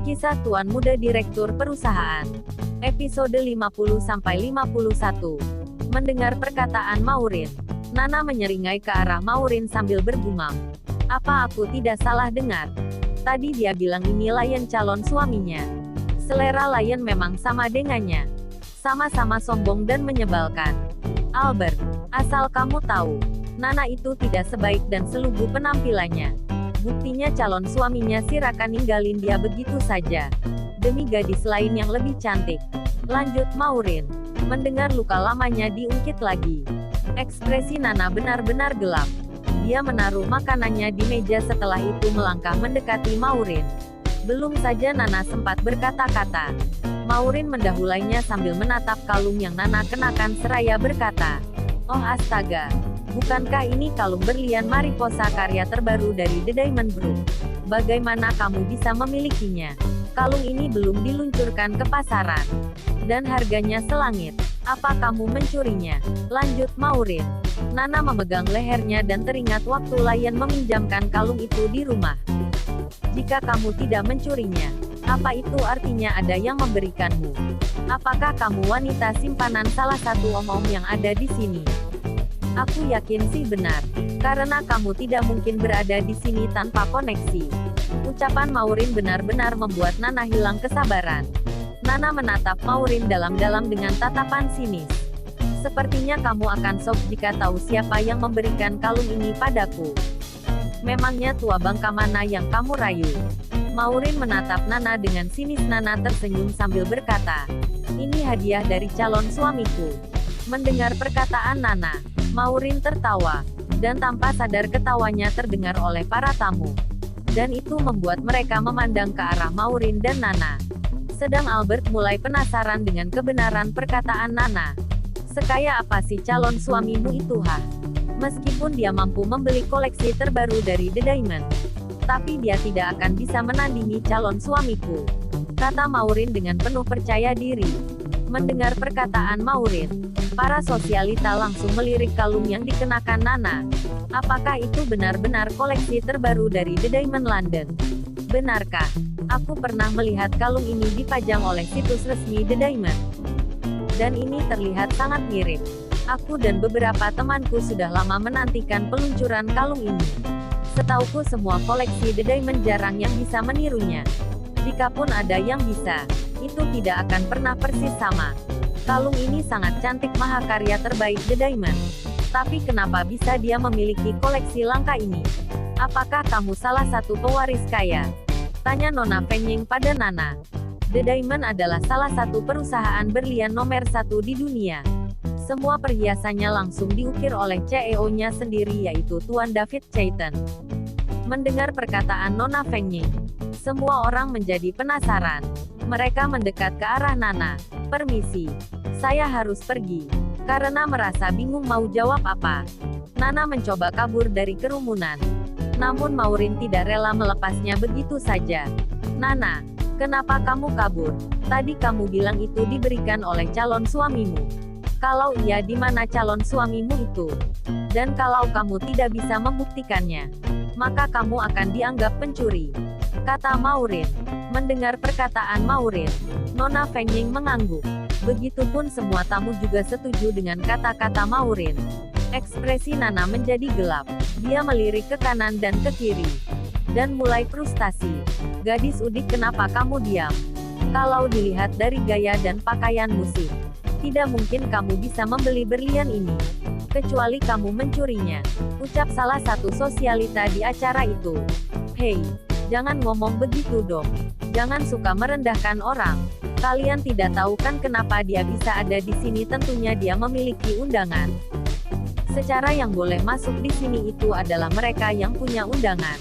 Kisah Tuan Muda Direktur Perusahaan. Episode 50-51. Mendengar perkataan Maureen, Nana menyeringai ke arah Maureen sambil bergumam. Apa aku tidak salah dengar? Tadi dia bilang ini Lion calon suaminya. Selera Lion memang sama dengannya. Sama-sama sombong dan menyebalkan. Albert, asal kamu tahu, Nana itu tidak sebaik dan selugu penampilannya. Buktinya calon suaminya Siraka ninggalin dia begitu saja. Demi gadis lain yang lebih cantik. Lanjut Maureen. Mendengar luka lamanya diungkit lagi. Ekspresi Nana benar-benar gelap. Dia menaruh makanannya di meja setelah itu melangkah mendekati Maureen. Belum saja Nana sempat berkata-kata. Maureen mendahulunya sambil menatap kalung yang Nana kenakan seraya berkata, "Oh astaga. Bukankah ini kalung berlian mariposa karya terbaru dari The Diamond Group? Bagaimana kamu bisa memilikinya? Kalung ini belum diluncurkan ke pasaran. Dan harganya selangit. Apa kamu mencurinya?" Lanjut Maureen. Nana memegang lehernya dan teringat waktu Lion meminjamkan kalung itu di rumah. "Jika kamu tidak mencurinya, apa itu artinya ada yang memberikanmu? Apakah kamu wanita simpanan salah satu om-om yang ada di sini?" "Aku yakin sih benar. Karena kamu tidak mungkin berada di sini tanpa koneksi." Ucapan Maureen benar-benar membuat Nana hilang kesabaran. Nana menatap Maureen dalam-dalam dengan tatapan sinis. "Sepertinya kamu akan shock jika tahu siapa yang memberikan kalung ini padaku. Memangnya tua bangka mana yang kamu rayu?" Maureen menatap Nana dengan sinis. Nana tersenyum sambil berkata, "Ini hadiah dari calon suamiku." Mendengar perkataan Nana, Maureen tertawa, dan tanpa sadar ketawanya terdengar oleh para tamu. Dan itu membuat mereka memandang ke arah Maureen dan Nana. Sedang Albert mulai penasaran dengan kebenaran perkataan Nana. "Sekaya apa sih calon suamimu itu ha? Meskipun dia mampu membeli koleksi terbaru dari The Diamond, tapi dia tidak akan bisa menandingi calon suamiku," kata Maureen dengan penuh percaya diri. Mendengar perkataan Maureen, para sosialita langsung melirik kalung yang dikenakan Nana. Apakah itu benar-benar koleksi terbaru dari The Diamond London? Benarkah? Aku pernah melihat kalung ini dipajang oleh situs resmi The Diamond. Dan ini terlihat sangat mirip. Aku dan beberapa temanku sudah lama menantikan peluncuran kalung ini. Setauku semua koleksi The Diamond jarang yang bisa menirunya. Jikapun ada yang bisa, itu tidak akan pernah persis sama. Kalung ini sangat cantik, mahakarya terbaik The Diamond. Tapi kenapa bisa dia memiliki koleksi langka ini? Apakah kamu salah satu pewaris kaya? Tanya Nona Feng pada Nana. The Diamond adalah salah satu perusahaan berlian nomor 1 di dunia. Semua perhiasannya langsung diukir oleh CEO-nya sendiri yaitu Tuan David Chaitin. Mendengar perkataan Nona Feng, semua orang menjadi penasaran. Mereka mendekat ke arah Nana. "Permisi. Saya harus pergi." Karena merasa bingung mau jawab apa, Nana mencoba kabur dari kerumunan. Namun Maureen tidak rela melepasnya begitu saja. "Nana, kenapa kamu kabur? Tadi kamu bilang itu diberikan oleh calon suamimu. Kalau iya, di mana calon suamimu itu? Dan kalau kamu tidak bisa membuktikannya, maka kamu akan dianggap pencuri," kata Maureen. Mendengar perkataan Maureen, Nona Feng mengangguk. Begitupun semua tamu juga setuju dengan kata-kata Maureen. Ekspresi Nana menjadi gelap. Dia melirik ke kanan dan ke kiri. Dan mulai frustasi. "Gadis udik, kenapa kamu diam? Kalau dilihat dari gaya dan pakaian musik, tidak mungkin kamu bisa membeli berlian ini. Kecuali kamu mencurinya," ucap salah satu sosialita di acara itu. "Hei, jangan ngomong begitu dong. Jangan suka merendahkan orang. Kalian tidak tahu kan kenapa dia bisa ada di sini? Tentunya dia memiliki undangan. Secara yang boleh masuk di sini itu adalah mereka yang punya undangan."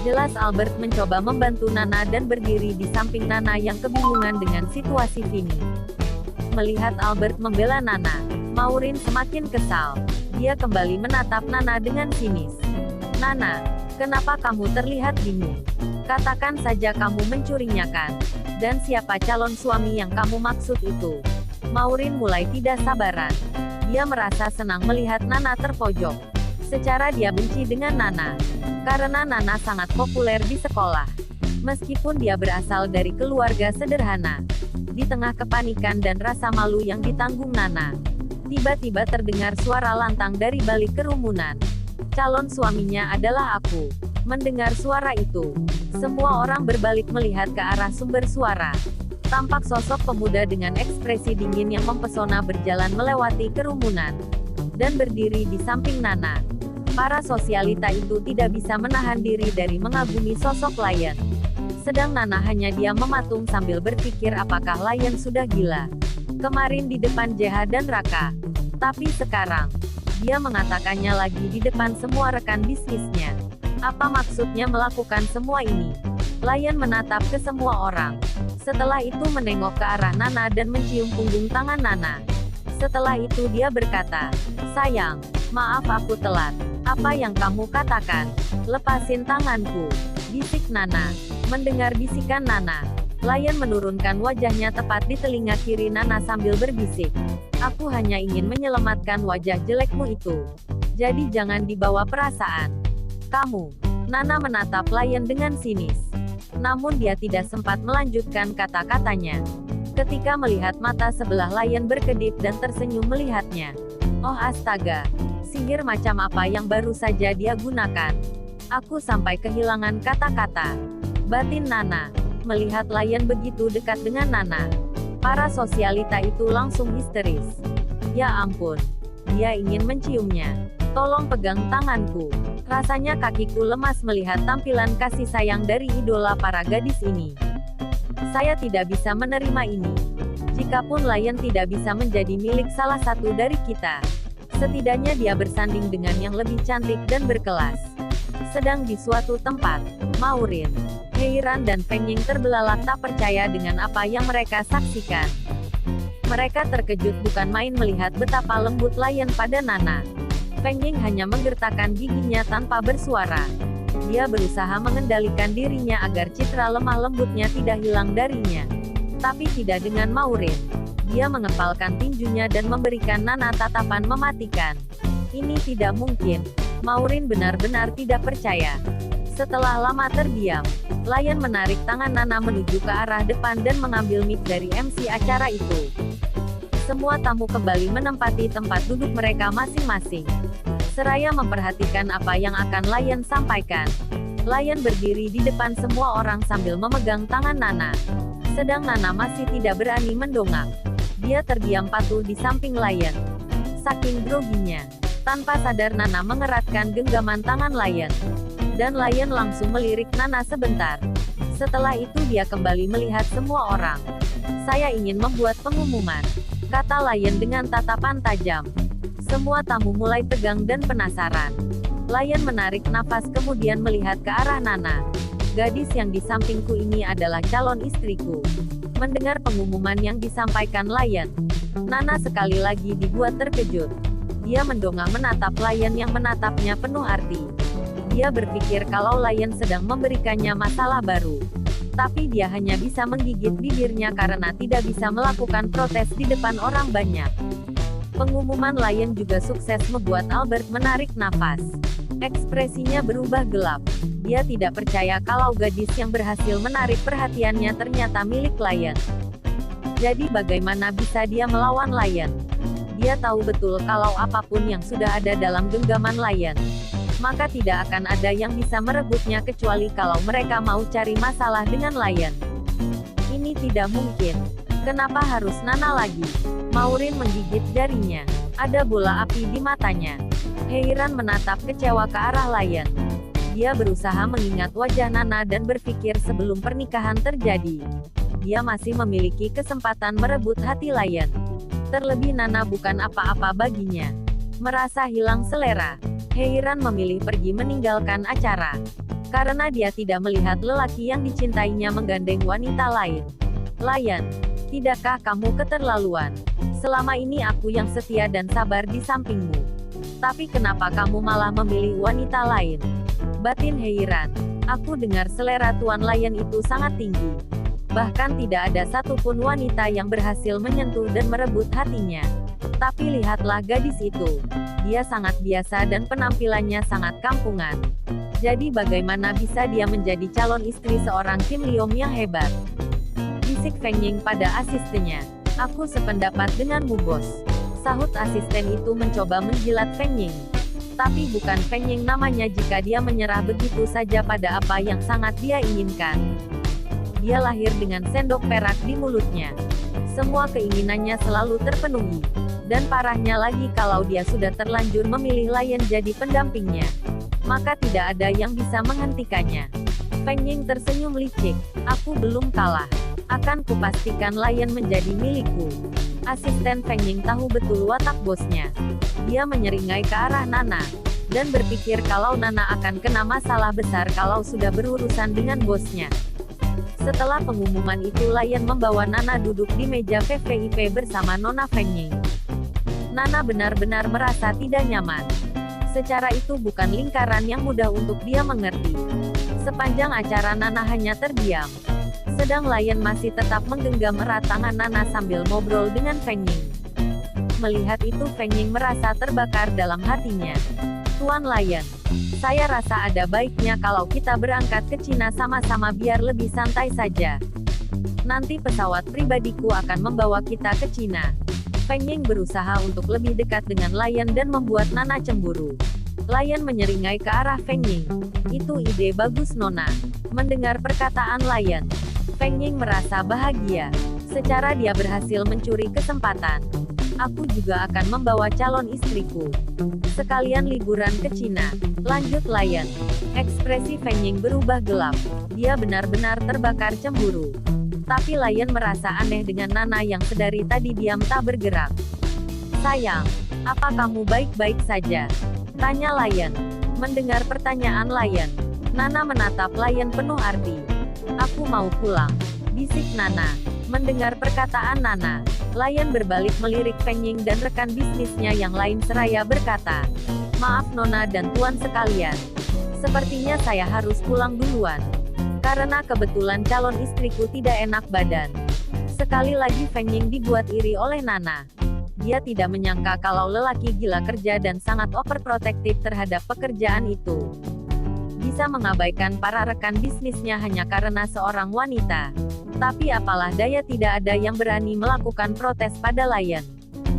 Jelas Albert mencoba membantu Nana dan berdiri di samping Nana yang kebingungan dengan situasi Vini. Melihat Albert membela Nana, Maureen semakin kesal. Dia kembali menatap Nana dengan sinis. "Nana, kenapa kamu terlihat bingung? Katakan saja kamu mencurinya kan? Dan siapa calon suami yang kamu maksud itu?" Maureen mulai tidak sabaran. Dia merasa senang melihat Nana terpojok. Secara dia benci dengan Nana. Karena Nana sangat populer di sekolah. Meskipun dia berasal dari keluarga sederhana, di tengah kepanikan dan rasa malu yang ditanggung Nana, tiba-tiba terdengar suara lantang dari balik kerumunan. Calon suaminya adalah aku. Mendengar suara itu, semua orang berbalik melihat ke arah sumber suara. Tampak sosok pemuda dengan ekspresi dingin yang mempesona berjalan melewati kerumunan dan berdiri di samping Nana. Para sosialita itu tidak bisa menahan diri dari mengagumi sosok Lion. Sedang Nana hanya diam mematung sambil berpikir apakah Lion sudah gila. Kemarin di depan JH dan Raka. Tapi sekarang, dia mengatakannya lagi di depan semua rekan bisnisnya. Apa maksudnya melakukan semua ini? Lion menatap ke semua orang. Setelah itu menengok ke arah Nana dan mencium punggung tangan Nana. Setelah itu dia berkata, "Sayang, maaf aku telat. Apa yang kamu katakan? Lepasin tanganku," bisik Nana. Mendengar bisikan Nana, Lion menurunkan wajahnya tepat di telinga kiri Nana sambil berbisik, "Aku hanya ingin menyelamatkan wajah jelekmu itu. Jadi jangan dibawa perasaan. Kamu." Nana menatap Lion dengan sinis. Namun dia tidak sempat melanjutkan kata-katanya. Ketika melihat mata sebelah Lion berkedip dan tersenyum melihatnya. Oh astaga, sihir macam apa yang baru saja dia gunakan? Aku sampai kehilangan kata-kata. Batin Nana. Melihat Lion begitu dekat dengan Nana, para sosialita itu langsung histeris. Ya ampun, dia ingin menciumnya. Tolong pegang tanganku. Rasanya kakiku lemas melihat tampilan kasih sayang dari idola para gadis ini. Saya tidak bisa menerima ini. Jikapun Lion tidak bisa menjadi milik salah satu dari kita, setidaknya dia bersanding dengan yang lebih cantik dan berkelas. Sedang di suatu tempat, Maureen, Heiran dan Feng Ying terbelalak tak percaya dengan apa yang mereka saksikan. Mereka terkejut bukan main melihat betapa lembut Lion pada Nana. Feng Ying hanya menggertakkan giginya tanpa bersuara. Dia berusaha mengendalikan dirinya agar citra lemah lembutnya tidak hilang darinya. Tapi tidak dengan Maureen. Dia mengepalkan tinjunya dan memberikan Nana tatapan mematikan. Ini tidak mungkin. Maureen benar-benar tidak percaya. Setelah lama terdiam, Lion menarik tangan Nana menuju ke arah depan dan mengambil mic dari MC acara itu. Semua tamu kembali menempati tempat duduk mereka masing-masing. Seraya memperhatikan apa yang akan Lion sampaikan. Lion berdiri di depan semua orang sambil memegang tangan Nana. Sedang Nana masih tidak berani mendongak. Dia terdiam patuh di samping Lion. Saking groginya, tanpa sadar Nana mengeratkan genggaman tangan Lion. Dan Lion langsung melirik Nana sebentar. Setelah itu dia kembali melihat semua orang. "Saya ingin membuat pengumuman," kata Lion dengan tatapan tajam. Semua tamu mulai tegang dan penasaran. Lion menarik nafas kemudian melihat ke arah Nana. "Gadis yang di sampingku ini adalah calon istriku." Mendengar pengumuman yang disampaikan Lion, Nana sekali lagi dibuat terkejut. Dia mendongak menatap Lion yang menatapnya penuh arti. Dia berpikir kalau Lion sedang memberikannya masalah baru. Tapi dia hanya bisa menggigit bibirnya karena tidak bisa melakukan protes di depan orang banyak. Pengumuman Lion juga sukses membuat Albert menarik nafas. Ekspresinya berubah gelap. Dia tidak percaya kalau gadis yang berhasil menarik perhatiannya ternyata milik Lion. Jadi bagaimana bisa dia melawan Lion? Dia tahu betul kalau apapun yang sudah ada dalam genggaman Lion, maka tidak akan ada yang bisa merebutnya kecuali kalau mereka mau cari masalah dengan Lion. Ini tidak mungkin. Kenapa harus Nana lagi? Maureen menggigit jarinya. Ada bola api di matanya. Heiran menatap kecewa ke arah Lion. Dia berusaha mengingat wajah Nana dan berpikir sebelum pernikahan terjadi, dia masih memiliki kesempatan merebut hati Lion. Terlebih Nana bukan apa-apa baginya. Merasa hilang selera, Heiran memilih pergi meninggalkan acara. Karena dia tidak melihat lelaki yang dicintainya menggandeng wanita lain. Lion, tidakkah kamu keterlaluan? Selama ini aku yang setia dan sabar di sampingmu. Tapi kenapa kamu malah memilih wanita lain? Batin Heiran. Aku dengar selera Tuan Lion itu sangat tinggi. Bahkan tidak ada satupun wanita yang berhasil menyentuh dan merebut hatinya. Tapi lihatlah gadis itu. Dia sangat biasa dan penampilannya sangat kampungan. Jadi bagaimana bisa dia menjadi calon istri seorang Kim Leom yang hebat? Bisik Feng Ying pada asistennya. Aku sependapat denganmu bos. Sahut asisten itu mencoba menjilat Feng Ying. Tapi bukan Feng Ying namanya jika dia menyerah begitu saja pada apa yang sangat dia inginkan. Dia lahir dengan sendok perak di mulutnya. Semua keinginannya selalu terpenuhi. Dan parahnya lagi kalau dia sudah terlanjur memilih Lion jadi pendampingnya. Maka tidak ada yang bisa menghentikannya. Feng Ying tersenyum licik. Aku belum kalah. Akan kupastikan Lion menjadi milikku. Asisten Feng Ying tahu betul watak bosnya. Dia menyeringai ke arah Nana. Dan berpikir kalau Nana akan kena masalah besar kalau sudah berurusan dengan bosnya. Setelah pengumuman itu Lion membawa Nana duduk di meja VVIP bersama Nona Feng Ying. Nana benar-benar merasa tidak nyaman. Secara itu bukan lingkaran yang mudah untuk dia mengerti. Sepanjang acara Nana hanya terdiam. Sedang Lion masih tetap menggenggam erat tangan Nana sambil ngobrol dengan Feng Ying. Melihat itu Feng Ying merasa terbakar dalam hatinya. Tuan Lion, saya rasa ada baiknya kalau kita berangkat ke Cina sama-sama biar lebih santai saja. Nanti pesawat pribadiku akan membawa kita ke Cina. Feng Ying berusaha untuk lebih dekat dengan Lion dan membuat Nana cemburu. Lion menyeringai ke arah Feng Ying. Itu ide bagus Nona. Mendengar perkataan Lion, Feng Ying merasa bahagia. Secara dia berhasil mencuri kesempatan. Aku juga akan membawa calon istriku. Sekalian liburan ke Cina. Lanjut Lion. Ekspresi Feng Ying berubah gelap. Dia benar-benar terbakar cemburu. Tapi Lion merasa aneh dengan Nana yang sedari tadi diam tak bergerak. Sayang, apa kamu baik-baik saja? Tanya Lion. Mendengar pertanyaan Lion, Nana menatap Lion penuh arti. Aku mau pulang. Bisik Nana. Mendengar perkataan Nana, Lion berbalik melirik Feng Ying dan rekan bisnisnya yang lain seraya berkata, "Maaf Nona dan Tuan sekalian. Sepertinya saya harus pulang duluan. Karena kebetulan calon istriku tidak enak badan." Sekali lagi Feng Ying dibuat iri oleh Nana. Dia tidak menyangka kalau lelaki gila kerja dan sangat overprotective terhadap pekerjaan itu bisa mengabaikan para rekan bisnisnya hanya karena seorang wanita. Tapi apalah daya tidak ada yang berani melakukan protes pada Lion.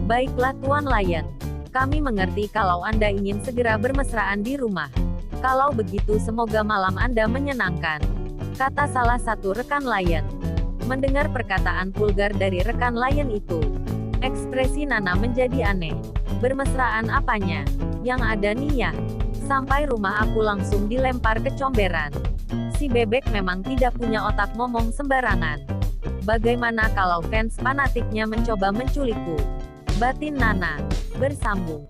Baiklah Tuan Lion. Kami mengerti kalau Anda ingin segera bermesraan di rumah. Kalau begitu semoga malam Anda menyenangkan. Kata salah satu rekan Lion. Mendengar perkataan vulgar dari rekan Lion itu, ekspresi Nana menjadi aneh. Bermesraan apanya? Yang ada nih ya. Sampai rumah aku langsung dilempar ke comberan. Si bebek memang tidak punya otak ngomong sembarangan. Bagaimana kalau fans fanatiknya mencoba menculikku? Batin Nana bersambung.